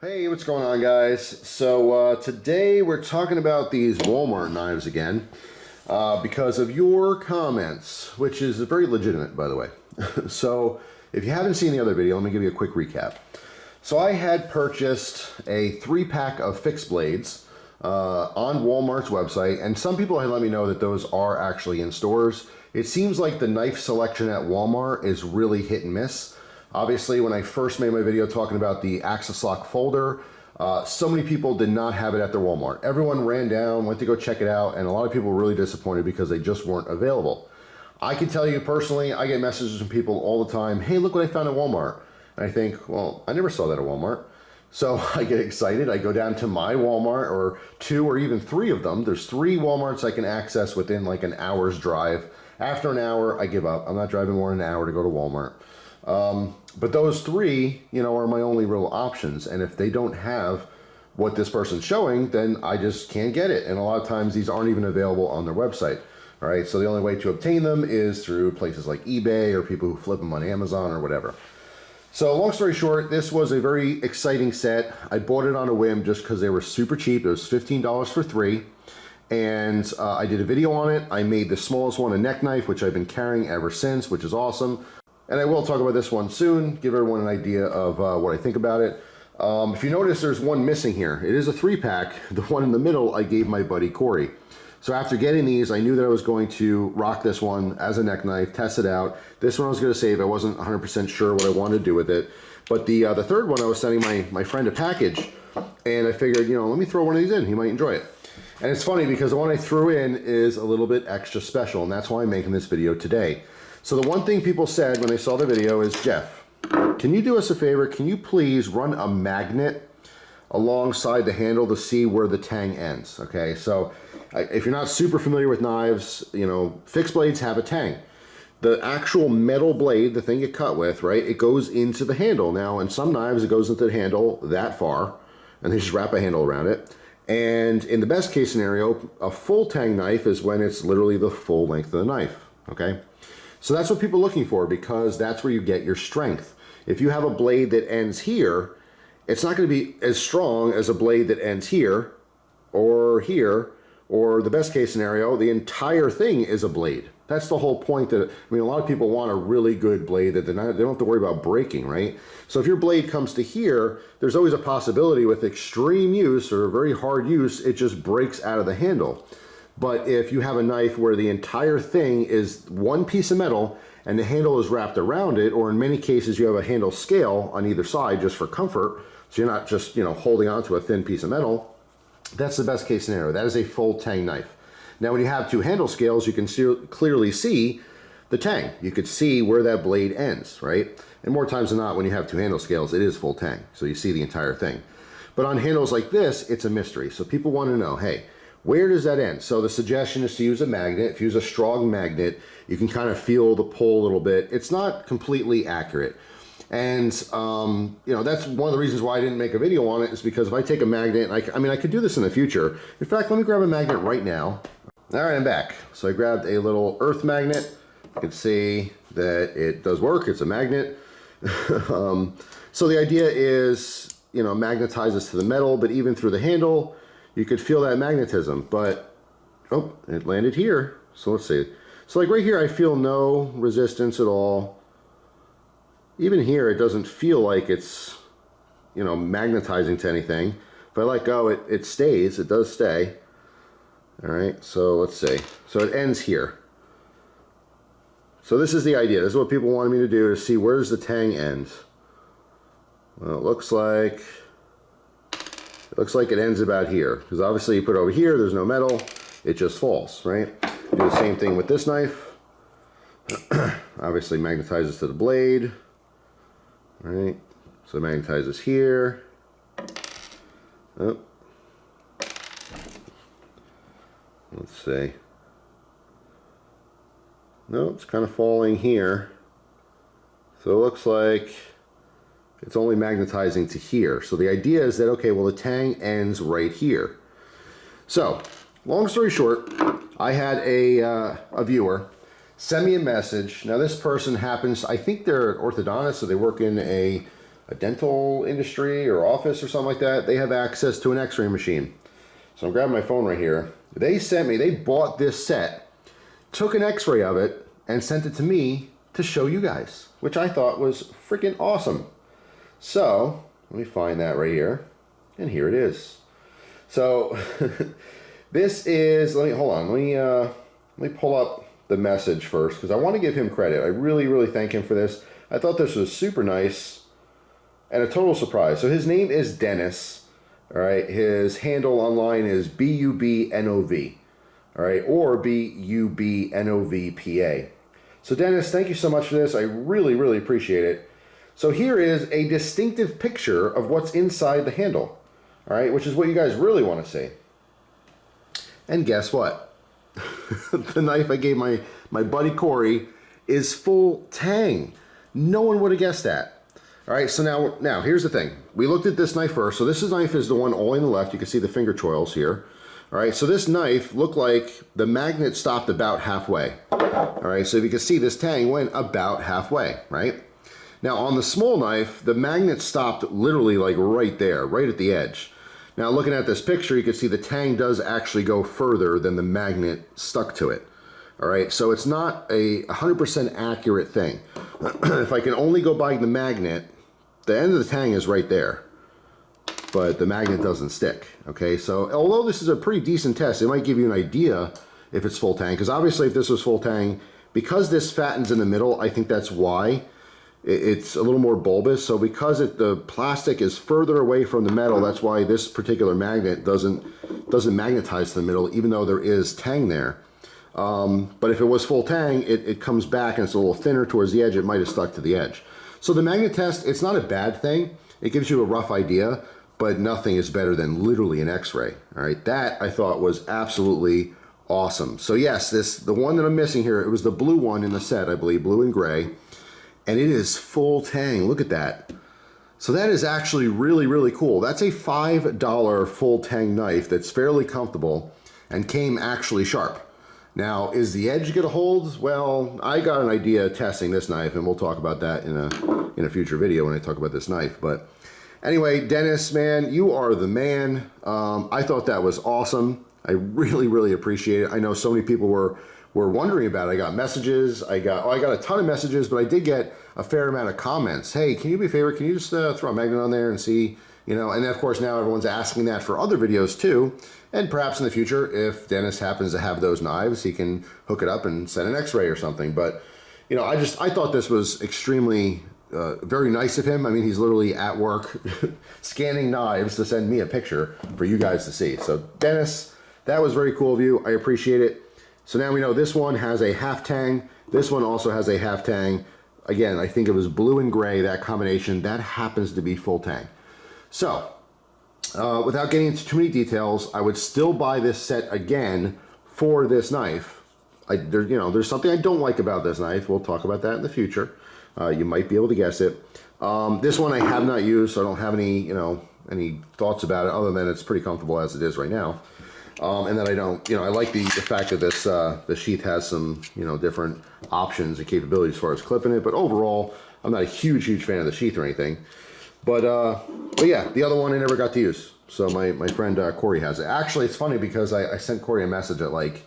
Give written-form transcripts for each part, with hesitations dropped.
Hey, what's going on, guys? So today we're talking about these Walmart knives again because of your comments, which is very legitimate, by the way. So if you haven't seen the other video, let me give you a quick recap. So I had purchased a 3-pack of fixed blades on Walmart's website, and some people had let me know that those are actually in stores. It seems like the knife selection at Walmart is really hit and miss. Obviously, when I first made my video talking about the Axis Lock folder, so many people did not have it at their Walmart. Everyone ran down, went to go check it out, and a lot of people were really disappointed because they just weren't available. I can tell you personally, I get messages from people all the time, hey, look what I found at Walmart. And I think, well, I never saw that at Walmart. So I get excited. I go down to my Walmart, or 2 or even 3 of them. There's 3 Walmarts I can access within like an hour's drive. After an hour, I give up. I'm not driving more than an hour to go to Walmart. But those 3, are my only real options. And if they don't have what this person's showing, then I just can't get it. And a lot of times these aren't even available on their website. All right. So the only way to obtain them is through places like eBay or people who flip them on Amazon or whatever. So long story short, this was a very exciting set. I bought it on a whim just because they were super cheap. It was $15 for 3. And I did a video on it. I made the smallest one a neck knife, which I've been carrying ever since, which is awesome. And I will talk about this one soon, give everyone an idea of what I think about it. If you notice, there's one missing here. It is a 3-pack. The one in the middle, I gave my buddy Corey. So after getting these, I knew that I was going to rock this one as a neck knife, test it out. This one I was going to save. I wasn't 100% sure what I wanted to do with it. But the third one, I was sending my friend a package. And I figured, let me throw one of these in. He might enjoy it. And it's funny because the one I threw in is a little bit extra special. And that's why I'm making this video today. So the one thing people said when they saw the video is, Jeff, can you do us a favor? Can you please run a magnet alongside the handle to see where the tang ends? Okay, so if you're not super familiar with knives, fixed blades have a tang. The actual metal blade, the thing you cut with, right, it goes into the handle. Now, in some knives, it goes into the handle that far, and they just wrap a handle around it. And in the best case scenario, a full tang knife is when it's literally the full length of the knife, okay? So that's what people are looking for, because that's where you get your strength. If you have a blade that ends here, it's not going to be as strong as a blade that ends here, or the best case scenario, the entire thing is a blade. That's the whole point. A lot of people want a really good blade that they don't have to worry about breaking, right? So if your blade comes to here, there's always a possibility with extreme use or very hard use, it just breaks out of the handle. But if you have a knife where the entire thing is one piece of metal and the handle is wrapped around it, or in many cases you have a handle scale on either side just for comfort, so you're not just holding onto a thin piece of metal, that's the best case scenario. That is a full tang knife. Now when you have 2 handle scales, you can clearly see the tang. You could see where that blade ends, right? And more times than not, when you have 2 handle scales, it is full tang, so you see the entire thing. But on handles like this, it's a mystery. So people want to know, hey, where does that end? So the suggestion is to use a magnet. If you use a strong magnet, you can kind of feel the pull a little bit. It's not completely accurate. And, that's one of the reasons why I didn't make a video on it, is because if I take a magnet, I could do this in the future. In fact, let me grab a magnet right now. All right, I'm back. So I grabbed a little earth magnet. You can see that it does work. It's a magnet. So the idea is, magnetizes to the metal, but even through the handle, you could feel that magnetism. But, oh, it landed here. So let's see. So like right here, I feel no resistance at all. Even here, it doesn't feel like it's, magnetizing to anything. If I let go, it stays. It does stay. All right, so let's see. So it ends here. So this is the idea. This is what people wanted me to do, to see where does the tang end. Well, it looks like it ends about here, because obviously you put it over here, there's no metal, it just falls, right? Do the same thing with this knife. Obviously magnetizes to the blade, right? So it magnetizes here. Oh. Let's see. No, it's kind of falling here. So it looks like it's only magnetizing to here. So the idea is that, okay, well, the tang ends right here. So, long story short, I had a viewer send me a message. Now, this person happens, I think they're orthodontist, so they work in a a dental industry or office or something like that, they have access to an x-ray machine. So I'm grabbing my phone right here. They bought this set, took an x-ray of it, and sent it to me to show you guys, which I thought was freaking awesome. So let me find that right here, and here it is. So this is, let me pull up the message first, because I want to give him credit. I really thank him for this. I thought this was super nice and a total surprise. So his name is Dennis. All right, his handle online is BUBNOV. All right, or BUBNOVPA. So Dennis, thank you so much for this. I really appreciate it. So here is a distinctive picture of what's inside the handle. All right, which is what you guys really want to see. And guess what? The knife I gave my buddy Corey is full tang. No one would have guessed that. All right, so now here's the thing. We looked at this knife first. So this knife is the one all on the left. You can see the finger choils here. All right, so this knife looked like the magnet stopped about halfway. All right, so if you can see, this tang went about halfway, right? Now on the small knife, the magnet stopped literally like right there, right at the edge. Now looking at this picture, you can see the tang does actually go further than the magnet stuck to it. All right, so it's not a 100% accurate thing. If I can only go by the magnet, the end of the tang is right there, but the magnet doesn't stick. Okay, so although this is a pretty decent test, it might give you an idea if it's full tang, because obviously if this was full tang, because this fattens in the middle, I think that's why it's a little more bulbous. So because the plastic is further away from the metal, that's why this particular magnet doesn't magnetize to the middle, even though there is tang there. But if it was full tang, it comes back and it's a little thinner towards the edge. It might have stuck to the edge. So the magnet test, it's not a bad thing. It gives you a rough idea, but nothing is better than literally an x-ray. All right, that I thought was absolutely awesome. So yes, the one that I'm missing here, it was the blue one in the set, I believe, blue and gray, and it is full tang. Look at that. So that is actually really cool. That's a $5 full tang knife that's fairly comfortable and came actually sharp. Now, is the edge gonna hold? Well, I got an idea testing this knife, and we'll talk about that in a future video when I talk about this knife. But anyway, Dennis, man, you are the man. I thought that was awesome. I really appreciate it. I know so many people were wondering about it. I got messages. I got a ton of messages, but I did get a fair amount of comments. Hey, can you be a favor? Can you just throw a magnet on there and see, you know? And then of course now everyone's asking that for other videos too. And perhaps in the future, if Dennis happens to have those knives, he can hook it up and send an x-ray or something. But, you know, I thought this was extremely, very nice of him. I mean, he's literally at work scanning knives to send me a picture for you guys to see. So Dennis, that was very cool of you. I appreciate it. So now we know this one has a half tang. This one also has a half tang. Again, I think it was blue and gray, that combination. That happens to be full tang. So, without getting into too many details, I would still buy this set again for this knife. There's something I don't like about this knife. We'll talk about that in the future. You might be able to guess it. This one I have not used, so I don't have any thoughts about it other than it's pretty comfortable as it is right now. And then I like the fact that this the sheath has some different options and capabilities as far as clipping it. But overall, I'm not a huge fan of the sheath or anything. But yeah, the other one I never got to use. So my friend Corey has it. Actually, it's funny because I sent Corey a message at like,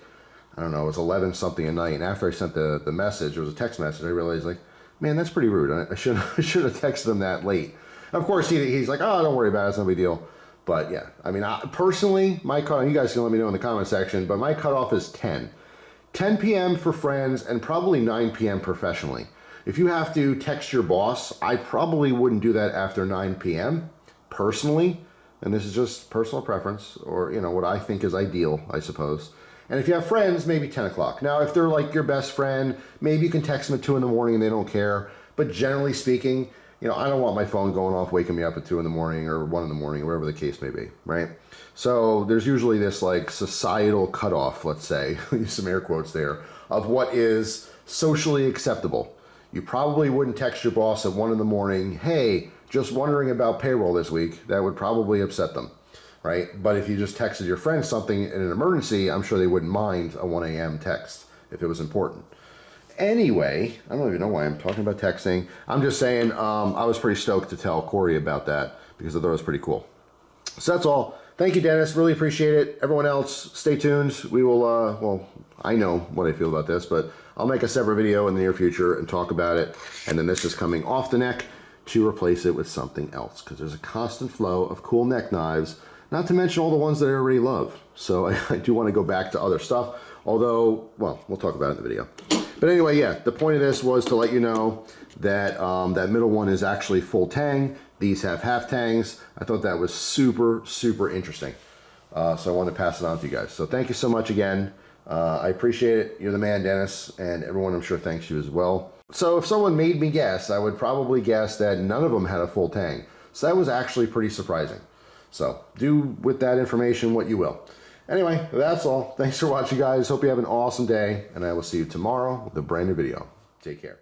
I don't know, it was 11 something at night. And after I sent the message, it was a text message, I realized like, man, that's pretty rude. I should have texted him that late. Of course, he's like, oh, don't worry about it. It's no big deal. But yeah, I mean, personally, my cutoff, you guys can let me know in the comment section, but my cutoff is 10. 10 p.m. for friends and probably 9 p.m. professionally. If you have to text your boss, I probably wouldn't do that after 9 p.m. personally. And this is just personal preference or, what I think is ideal, I suppose. And if you have friends, maybe 10 o'clock. Now, if they're like your best friend, maybe you can text them at 2 in the morning and they don't care. But generally speaking, I don't want my phone going off, waking me up at 2 in the morning or 1 in the morning, whatever the case may be, right? So there's usually this like societal cutoff, let's say, use some air quotes there, of what is socially acceptable. You probably wouldn't text your boss at 1 in the morning, hey, just wondering about payroll this week. That would probably upset them, right? But if you just texted your friend something in an emergency, I'm sure they wouldn't mind a 1 a.m. text if it was important. Anyway, I don't even know why I'm talking about texting. I'm just saying I was pretty stoked to tell Corey about that because I thought it was pretty cool. So that's all. Thank you, Dennis. Really appreciate it. Everyone else, stay tuned. We will, well, I know what I feel about this, but I'll make a separate video in the near future and talk about it. And then this is coming off the neck to replace it with something else because there's a constant flow of cool neck knives, not to mention all the ones that I already love. So I do want to go back to other stuff, although, well, we'll talk about it in the video. But anyway, yeah, the point of this was to let you know that that middle one is actually full tang. These have half tangs. I thought that was super, super interesting. So I wanted to pass it on to you guys. So thank you so much again. I appreciate it. You're the man, Dennis, and everyone I'm sure thanks you as well. So if someone made me guess, I would probably guess that none of them had a full tang. So that was actually pretty surprising. So do with that information what you will. Anyway, that's all. Thanks for watching, guys. Hope you have an awesome day, and I will see you tomorrow with a brand new video. Take care.